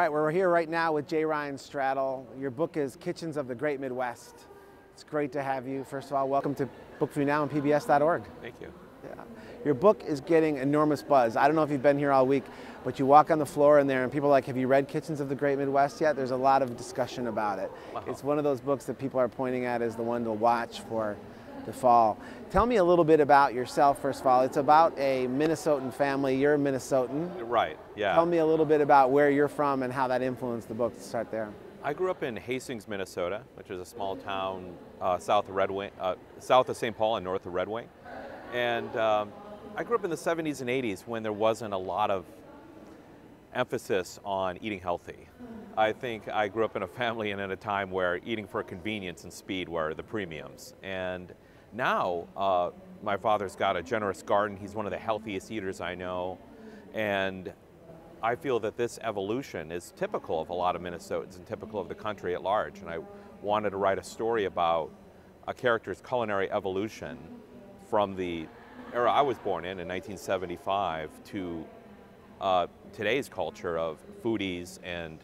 right, we're here right now with J. Ryan Stradal. Your book is Kitchens of the Great Midwest. It's great to have you. First of all, welcome to Book Now on PBS.org. Thank you. Yeah. Your book is getting enormous buzz. I don't know if you've been here all week, but you walk on the floor in there and people are like, have you read Kitchens of the Great Midwest yet? There's a lot of discussion about it. Wow. It's one of those books that people are pointing at as the one to watch for the fall. Tell me a little bit about yourself, first of all. It's about a Minnesotan family. You're a Minnesotan. Right, yeah. Tell me a little bit about where you're from and how that influenced the book to start there. I grew up in Hastings, Minnesota, which is a small town south of St. Paul and north of Red Wing. And I grew up in the 70s and 80s when there wasn't a lot of emphasis on eating healthy. I think I grew up in a family and at a time where eating for convenience and speed were the premiums. And now my father's got a generous garden. He's one of the healthiest eaters I know. And I feel that this evolution is typical of a lot of Minnesotans and typical of the country at large. And I wanted to write a story about a character's culinary evolution from the era I was born in 1975, to today's culture of foodies and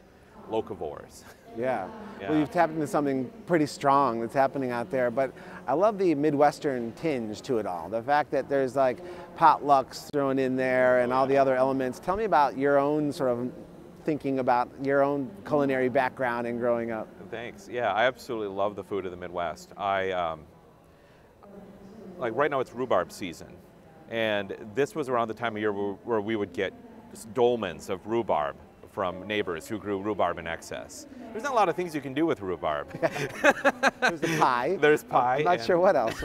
locavores. Yeah. Yeah. Well, you've tapped into something pretty strong that's happening out there, but I love the Midwestern tinge to it all. The fact that there's like potlucks thrown in there and all the other elements. Tell me about your own sort of thinking about your own culinary background and growing up. Thanks. Yeah, I absolutely love the food of the Midwest. Like right now it's rhubarb season, and this was around the time of year where we would get dolmens of rhubarb from neighbors who grew rhubarb in excess. There's not a lot of things you can do with rhubarb. There's the pie. There's pie. I'm not sure what else.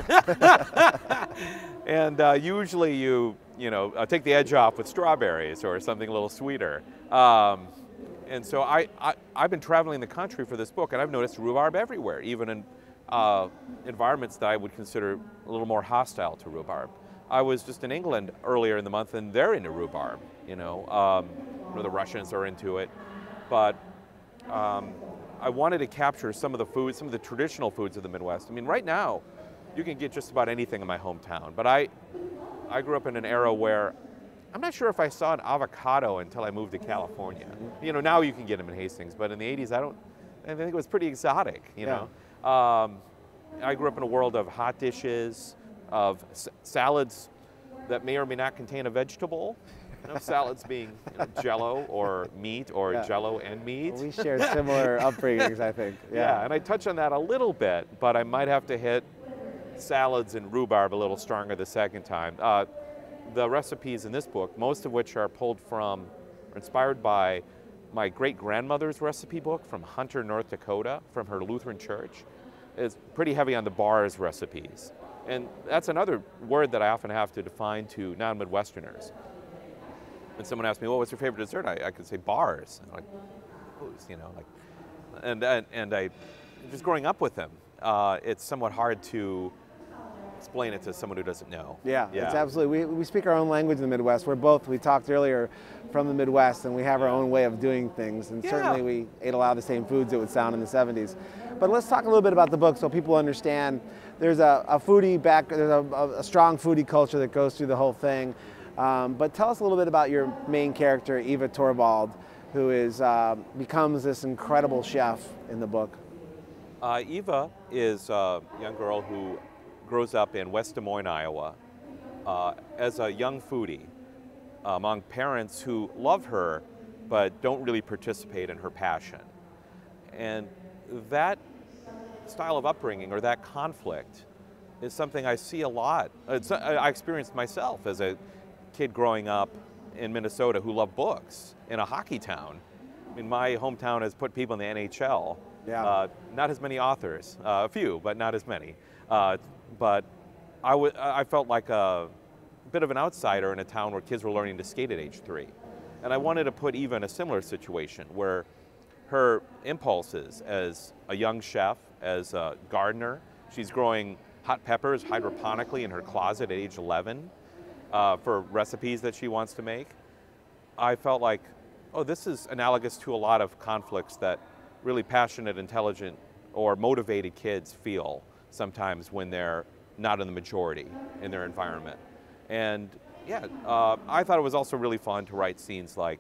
And usually you take the edge off with strawberries or something a little sweeter. And so I've been traveling the country for this book, and I've noticed rhubarb everywhere, even in environments that I would consider a little more hostile to rhubarb. I was just in England earlier in the month, and they're into rhubarb. The Russians are into it, but I wanted to capture some of the foods, some of the traditional foods of the Midwest. I mean, right now, you can get just about anything in my hometown, but I grew up in an era where I'm not sure if I saw an avocado until I moved to California. Now you can get them in Hastings, but in the 80s, I think it was pretty exotic, you know. I grew up in a world of hot dishes, of salads that may or may not contain a vegetable. Salads being Jello or meat, or Jello and meat. Well, we shared similar upbringings, I think. Yeah, and I touch on that a little bit, but I might have to hit salads and rhubarb a little stronger the second time. The recipes in this book, most of which are pulled from, or inspired by my great-grandmother's recipe book from Hunter, North Dakota, from her Lutheran church. It's pretty heavy on the bars recipes. And that's another word that I often have to define to non-Midwesterners. When someone asks me, well, what's your favorite dessert? I could say bars. And I'm like, and I, just growing up with them, it's somewhat hard to explain it to someone who doesn't know. Yeah. It's absolutely, we speak our own language in the Midwest. We talked earlier, from the Midwest, and we have our own way of doing things. And certainly we ate a lot of the same foods it would sound in the 70s. But let's talk a little bit about the book so people understand. There's a foodie there's a strong foodie culture that goes through the whole thing. But tell us a little bit about your main character, Eva Thorvald, who becomes this incredible chef in the book. Eva is a young girl who grows up in West Des Moines, Iowa, as a young foodie among parents who love her but don't really participate in her passion. And that style of upbringing, or that conflict, is something I see a lot. I experienced myself as a kid growing up in Minnesota who loved books in a hockey town. I mean, my hometown has put people in the NHL. Yeah. Not as many authors, a few, but not as many. But I felt like a bit of an outsider in a town where kids were learning to skate at age 3. And I wanted to put Eva in a similar situation where her impulses as a young chef, as a gardener, she's growing hot peppers hydroponically in her closet at age 11 for recipes that she wants to make. I felt like, oh, this is analogous to a lot of conflicts that really passionate, intelligent, or motivated kids feel sometimes when they're not in the majority in their environment. And yeah, I thought it was also really fun to write scenes like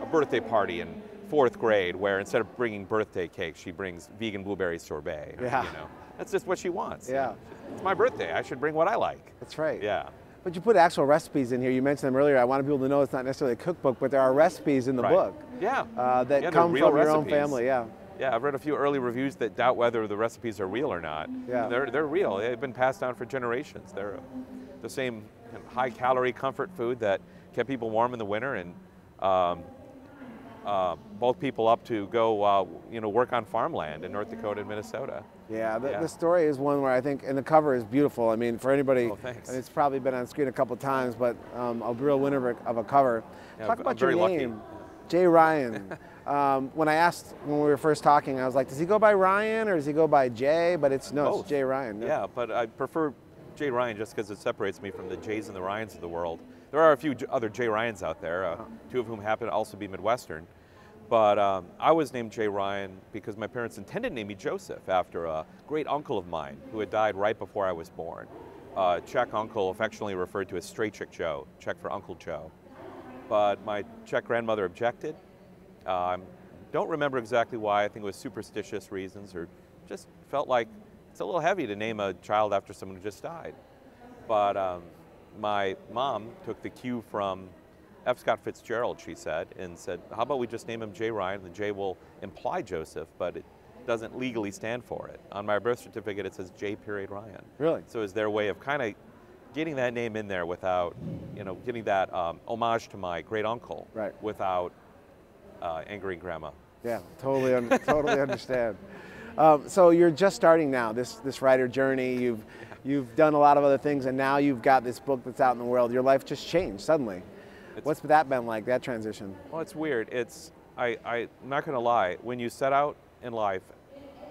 a birthday party and 4th grade, where instead of bringing birthday cake, she brings vegan blueberry sorbet. Yeah. You know, that's just what she wants. Yeah. It's my birthday. I should bring what I like. That's right. Yeah. But you put actual recipes in here. You mentioned them earlier. I want people to know it's not necessarily a cookbook, but there are recipes in the book. Yeah. That yeah, come from real your own recipes. family. Yeah. Yeah, I've read a few early reviews that doubt whether the recipes are real or not. Yeah. They're real. They've been passed down for generations. They're the same high-calorie comfort food that kept people warm in the winter and bulked people up to go, work on farmland in North Dakota and Minnesota. Yeah, the story is one where I think, and the cover is beautiful. I mean, for anybody, thanks. and it's probably been on screen a couple times, but a real winner of a cover. Yeah, Talk about I'm very your name, lucky. Jay Ryan. When we were first talking, I was like, does he go by Ryan or does he go by Jay? But it's Jay Ryan. No? Yeah, but I prefer Jay Ryan just because it separates me from the Jays and the Ryans of the world. There are a few other Jay Ryans out there, 2 of whom happen to also be Midwestern. But I was named Jay Ryan because my parents intended to name me Joseph after a great uncle of mine who had died right before I was born. Czech uncle, affectionately referred to as Stray Chick Joe, Czech for Uncle Joe. But my Czech grandmother objected. Don't remember exactly why. I think it was superstitious reasons, or just felt like it's a little heavy to name a child after someone who just died. But my mom took the cue from F. Scott Fitzgerald, she said, and said, how about we just name him Jay Ryan? The J will imply Joseph, but it doesn't legally stand for it. On my birth certificate, it says J. Ryan. Really? So it's their way of kind of getting that name in there without, getting that homage to my great uncle, right, without angering grandma. Yeah, totally understand. So you're just starting now, this writer journey. You've done a lot of other things, and now you've got this book that's out in the world. Your life just changed suddenly. What's that been like, that transition? Well, it's weird. I'm not going to lie. When you set out in life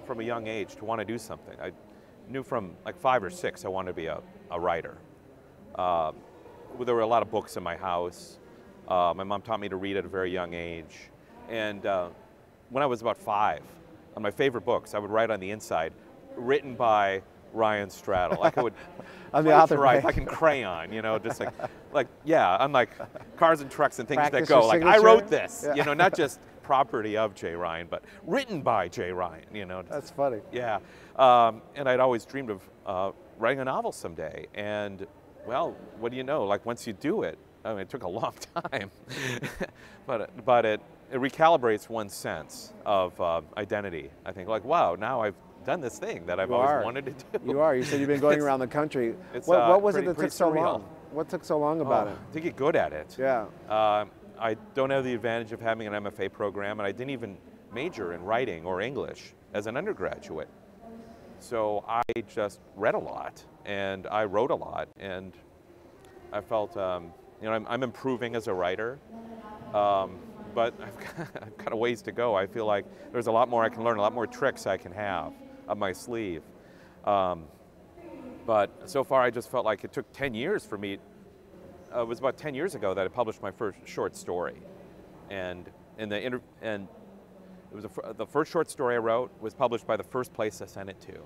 from a young age to want to do something, I knew from like 5 or 6 I wanted to be a writer. There were a lot of books in my house. My mom taught me to read at a very young age. And when I was about 5, on my favorite books, I would write on the inside, written by Ryan Stradal. Like I would on the author write like in crayon, just on like cars and trucks and things Practice that go. Like I wrote this, yeah. Not just property of Jay Ryan, but written by Jay Ryan. That's funny. Yeah, and I'd always dreamed of writing a novel someday. And well, what do you know? Like once you do it, I mean, it took a long time, but it recalibrates one's sense of identity. I think like, wow, now I've done this thing that I've always wanted to do. You are. You said you've been going around the country. What was it that took so long? What took so long about it? To get good at it. Yeah. I don't have the advantage of having an MFA program, and I didn't even major in writing or English as an undergraduate. So I just read a lot, and I wrote a lot, and I felt, I'm improving as a writer, but I've got a ways to go. I feel like there's a lot more I can learn, a lot more tricks I can have up my sleeve. But so far I just felt like it took 10 years for me. It was about 10 years ago that I published my first short story. And the first short story I wrote was published by the first place I sent it to.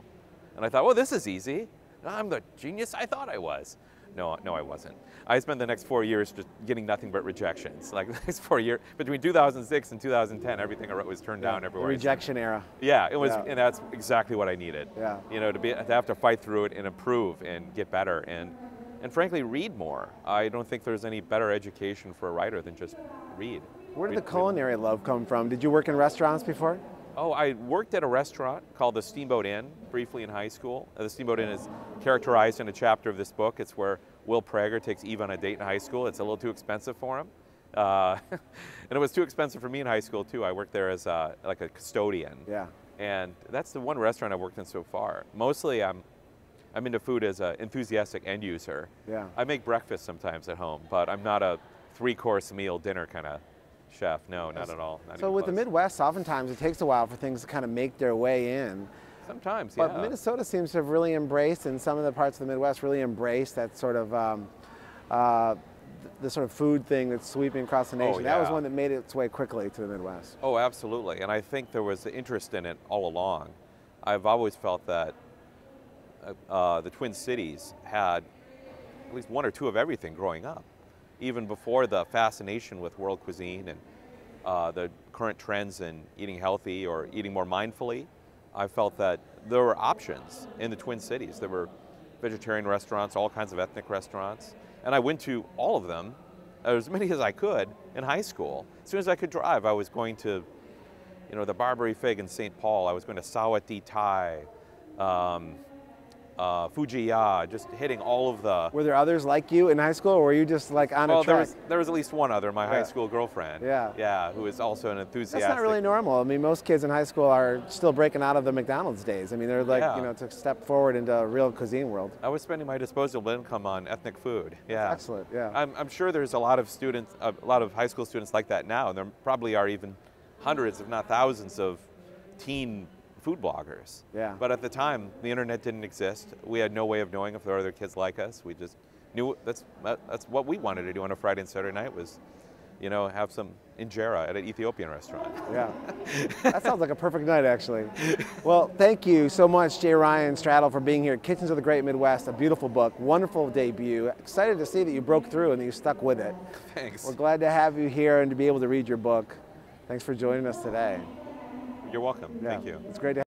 And I thought, well, this is easy. I'm the genius I thought I was. No, I wasn't. I spent the next 4 years just getting nothing but rejections. Like the next 4 years, between 2006 and 2010, everything I wrote was turned down everywhere. Rejection era. Yeah, it was, and that's exactly what I needed. Yeah. To have to fight through it and improve and get better and frankly read more. I don't think there's any better education for a writer than just read. Where did the culinary love come from? Did you work in restaurants before? Oh, I worked at a restaurant called the Steamboat Inn briefly in high school. The Steamboat Inn is characterized in a chapter of this book. It's where Will Prager takes Eve on a date in high school. It's a little too expensive for him. And it was too expensive for me in high school too. I worked there as like a custodian. Yeah. And that's the one restaurant I've worked in so far. Mostly I'm into food as an enthusiastic end user. Yeah. I make breakfast sometimes at home, but I'm not a 3-course meal dinner kind of chef. No, not at all. Not so with the Midwest, oftentimes it takes a while for things to kind of make their way in. Sometimes, yeah. But Minnesota seems to have really embraced, and some of the parts of the Midwest really embraced that sort of the sort of food thing that's sweeping across the nation. Oh, yeah. That was one that made its way quickly to the Midwest. Oh, absolutely. And I think there was interest in it all along. I've always felt that the Twin Cities had at least 1 or 2 of everything growing up, even before the fascination with world cuisine and the current trends in eating healthy or eating more mindfully, I felt that there were options in the Twin Cities. There were vegetarian restaurants, all kinds of ethnic restaurants, and I went to all of them, as many as I could, in high school. As soon as I could drive, I was going to, the Barbary Fig in St. Paul. I was going to Sawat Di Thai, Fujiya, just hitting all of the... Were there others like you in high school, or were you just like on a track? There was at least one other, my high school girlfriend. Yeah. Yeah, who is also an enthusiastic... That's not really normal. I mean, most kids in high school are still breaking out of the McDonald's days. I mean, they're like, to step forward into a real cuisine world. I was spending my disposable income on ethnic food. Yeah. That's excellent, yeah. I'm sure there's a lot of students, a lot of high school students like that now, and there probably are even hundreds, if not thousands, of teen food bloggers. Yeah. But at the time, the internet didn't exist. We had no way of knowing if there were other kids like us. We just knew that's what we wanted to do on a Friday and Saturday night was, have some injera at an Ethiopian restaurant. Yeah. That sounds like a perfect night, actually. Well, thank you so much, J. Ryan Stradal, for being here at Kitchens of the Great Midwest. A beautiful book, wonderful debut. Excited to see that you broke through and that you stuck with it. Thanks. We're glad to have you here and to be able to read your book. Thanks for joining us today. You're welcome. Yeah, Thank you. It's great to have